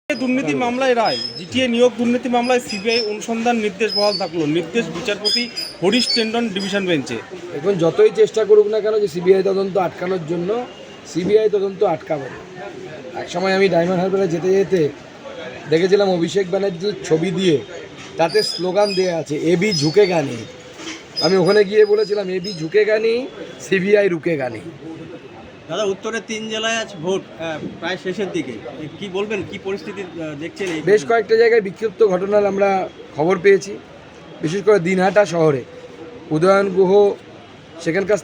দুর্নীতি মামলায় রায়, জিটিএ নিয়োগ দুর্নীতি মামলায় সিবিআই অনুসন্ধান নির্দেশ বহাল থাকলো। নির্দেশ বিচারপতি হরিশ টেন্ডন ডিভিশন বেঞ্চে। এখন যতই চেষ্টা করুক না কেন যে সিবিআই তদন্ত আটকানোর জন্য, সিবিআই তদন্ত আটকাবে না। এক সময় আমি ডায়মন্ড হারবারে যেতে যেতে দেখেছিলাম অভিষেক ব্যানার্জির ছবি দিয়ে তাতে স্লোগান দেওয়া আছে এবি ঝুঁকে গানি। আমি ওখানে গিয়ে বলেছিলাম এবি ঝুঁকে গানি, সিবিআই রুকে গানি। দাদা, উত্তরের 3 জেলায় আজ ভোট প্রায় শেষের দিকে, কি বলবেন, কি পরিস্থিতি দেখছেন? বেশ কয়েকটা জায়গায় বিক্ষিপ্ত ঘটনার আমরা খবর পেয়েছি, বিশেষ করে দিনহাটা শহরে উদয়ন গুহ সেখানকার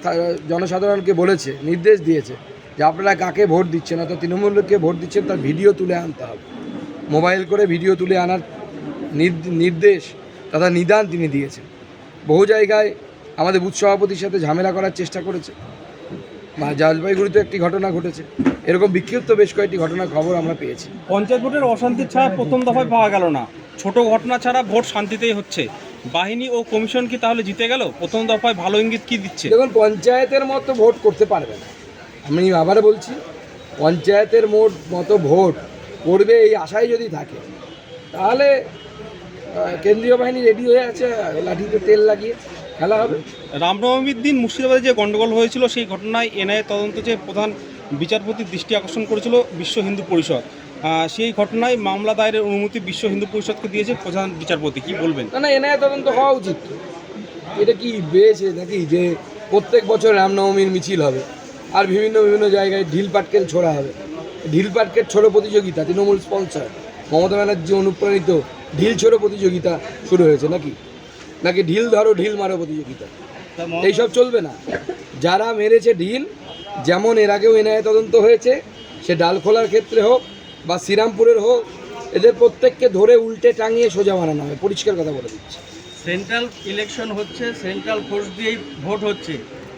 জনসাধারণকে বলেছে, নির্দেশ দিয়েছে যে আপনারা কাকে ভোট দিচ্ছেন, অর্থাৎ তৃণমূলকে ভোট দিচ্ছেন তার ভিডিও তুলে আনতে হবে। মোবাইল করে ভিডিও তুলে আনার নির্দেশ তথা নিদান তিনি দিয়েছেন। বহু জায়গায় আমাদের বুথ সভাপতির সাথে ঝামেলা করার চেষ্টা করেছে, বা জলপাইগুড়িতে একটি ঘটনা ঘটেছে। এরকম বিক্ষিপ্ত বেশ কয়েকটি ঘটনার খবর আমরা পেয়েছি। পঞ্চায়েত ভোটের অশান্তির ছাড়া প্রথম দফায় পাওয়া গেল না। ছোট ঘটনা ছাড়া ভোট শান্তিতেই হচ্ছে। বাহিনী ও কমিশন কি তাহলে জিতে গেল? প্রথম দফায় ভালো ইঙ্গিত কি দিচ্ছে? দেখুন, পঞ্চায়েতের মতো ভোট করতে পারবে না। আমি আবার বলছি, পঞ্চায়েতের মতো ভোট করবে এই আশায় যদি থাকে, তাহলে কেন্দ্রীয় বাহিনী রেডি হয়ে আছে, লাঠিতে তেল লাগিয়ে খেলা হবে। রামনবমীর দিন মুর্শিদাবাদে যে গণ্ডগোল হয়েছিল, সেই ঘটনায় এনআইএ তদন্ত যে প্রধান বিচারপতির দৃষ্টি আকর্ষণ করেছিল বিশ্ব হিন্দু পরিষদ, সেই ঘটনায় মামলা দায়েরের অনুমতি বিশ্ব হিন্দু পরিষদকে দিয়েছে প্রধান বিচারপতি। কি বলবেন? না, এনআইএ তদন্ত হওয়া উচিত। এটা কি বেয়েছে নাকি যে প্রত্যেক বছর রামনবমীর মিছিল হবে আর বিভিন্ন জায়গায় ঢিল পাটকেল ছোড়া হবে? ঢিল পাটকেল ছোড়ো প্রতিযোগিতা তৃণমূল স্পন্সর, মমতা ব্যানার্জি অনুপ্রাণিত ঢিল ছোড়ো প্রতিযোগিতা শুরু হয়েছে নাকি ঢিল ধরো ঢিল মারো প্রতিযোগিতা? এইসব চলবে না। যারা মেরেছে ঢিল, যেমন এর আগেও এনআইএ তদন্ত হয়েছে, সে ডালখোলার ক্ষেত্রে হোক বা শ্রীরামপুরের হোক, এদের প্রত্যেককে ধরে উল্টে টাঙিয়ে সোজা মারানো হবে। পরিষ্কার কথা বলে দিচ্ছি। সেন্ট্রাল ইলেকশন হচ্ছে, সেন্ট্রাল ফোর্স দিয়েই ভোট হচ্ছে,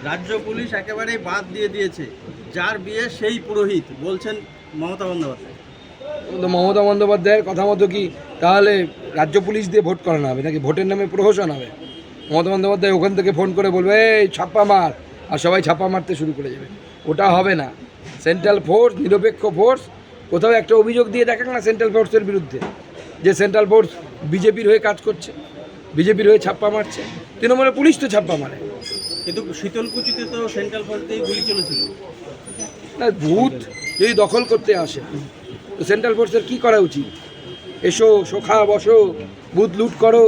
রাজ্য পুলিশ একেবারেই বাদ দিয়ে দিয়েছে। যার বিয়ে সেই পুরোহিত, বলছেন মমতা বন্দ্যোপাধ্যায়। মমতা বন্দ্যোপাধ্যায়ের কথা মতো কি তাহলে রাজ্য পুলিশ দিয়ে ভোট করানো হবে নাকি ভোটের নামে প্রহসন হবে? মমতা বন্দ্যোপাধ্যায় ওখান থেকে ফোন করে বলবে এই ছাপ্পা মার, আর সবাই ছাপ্পা মারতে শুরু করে যাবে। ওটা হবে না। সেন্ট্রাল ফোর্স, নিরপেক্ষ ফোর্স। কোথাও একটা অভিযোগ দিয়ে দেখাক না সেন্ট্রাল ফোর্সের বিরুদ্ধে, যে সেন্ট্রাল ফোর্স বিজেপির হয়ে কাজ করছে, বিজেপির হয়ে ছাপ্পা মারছে। তৃণমূলের পুলিশ তো ছাপ্পা মারে। কিন্তু শীতলকুচিতে তো সেন্ট্রাল ফোর্স দিয়েই গুলি চলেছিল। না, বুথ যদি দখল করতে আসে তো সেন্ট্রাল ফোর্সের কী করা উচিত? এসো, শোখা বসো, বুথ লুট করো,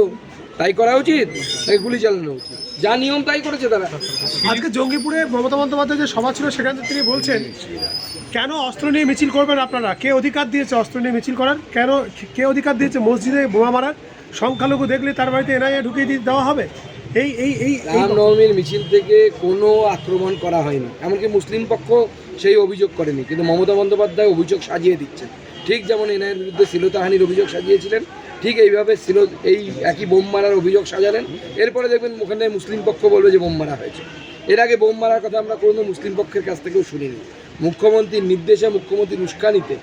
তাই করা উচিত নাকি গুলি চালানো উচিত? যা নিয়ম তাই করেছে তারা। আজকে জঙ্গিপুরে মমতা বন্দ্যোপাধ্যায় যে সভা ছিল, সেখানে তিনি বলছেন কেন অস্ত্র নিয়ে মিছিল করবেন আপনারা? কে অধিকার দিয়েছে অস্ত্র নিয়ে মিছিল করার? কেন কে অধিকার দিয়েছে মসজিদে বোমা মারার? সংখ্যালঘু দেখলে তার বাড়িতে এনআইএ ঢুকিয়ে দেওয়া হবে? এই রামনবমীর মিছিল থেকে কোনো আক্রমণ করা হয়নি, এমনকি মুসলিম পক্ষ সেই অভিযোগ করেনি। কিন্তু মমতা বন্দ্যোপাধ্যায় অভিযোগ সাজিয়ে দিচ্ছেন। ঠিক যেমন এনআইএর বিরুদ্ধে শ্লীলতাহানির অভিযোগ সাজিয়েছিলেন, ঠিক এইভাবে এই একই বোম মারার অভিযোগ সাজালেন। এরপরে দেখবেন ওখানে মুসলিম পক্ষ বলবে যে বোম মারা হয়েছে। এর আগে বোম মারার কথা আমরা কোনো মুসলিম পক্ষের কাছ থেকেও শুনিনি। মুখ্যমন্ত্রীর নির্দেশে, মুখ্যমন্ত্রীর উস্কানিতে,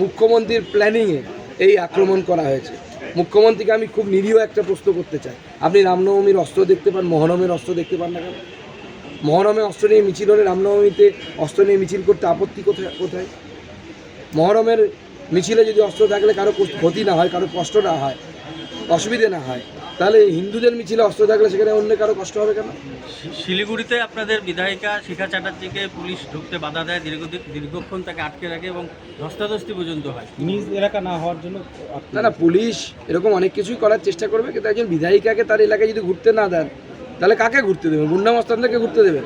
মুখ্যমন্ত্রীর প্ল্যানিংয়ে এই আক্রমণ করা হয়েছে। মুখ্যমন্ত্রীকে আমি খুব নিরীহ একটা প্রশ্ন করতে চাই, আপনি রামনবমীর অস্ত্র দেখতে পান, মহরমের অস্ত্র দেখতে পান না কেন? মহরমে অস্ত্র নিয়ে মিছিল হলে রামনবমীতে অস্ত্র নিয়ে মিছিল করতে আপত্তি কোথায়? মহরমের মিছিলে যদি অস্ত্র থাকলে কারো ক্ষতি না হয়, কারো কষ্ট না হয়, অসুবিধে না হয়, তাহলে হিন্দুদের মিছিলে অস্ত্র থাকলে সেখানে অন্য কারো কষ্ট হবে কেন? শিলিগুড়িতে আপনাদের বিধায়িকা শিখা চ্যাটার্জিকে পুলিশ ঢুকতে বাধা দেয়, দীর্ঘক্ষণ তাকে আটকে রাখে এবং ধস্তাধস্তি পর্যন্ত হয় নিজ এলাকা না হওয়ার জন্য। না, পুলিশ এরকম অনেক কিছুই করার চেষ্টা করবে, কিন্তু একজন বিধায়িকাকে তার এলাকায় যদি ঘুরতে না দেন, তাহলে কাকে ঘুরতে দেবেন? গুন্ডা মস্তানদেরকে ঘুরতে দেবেন?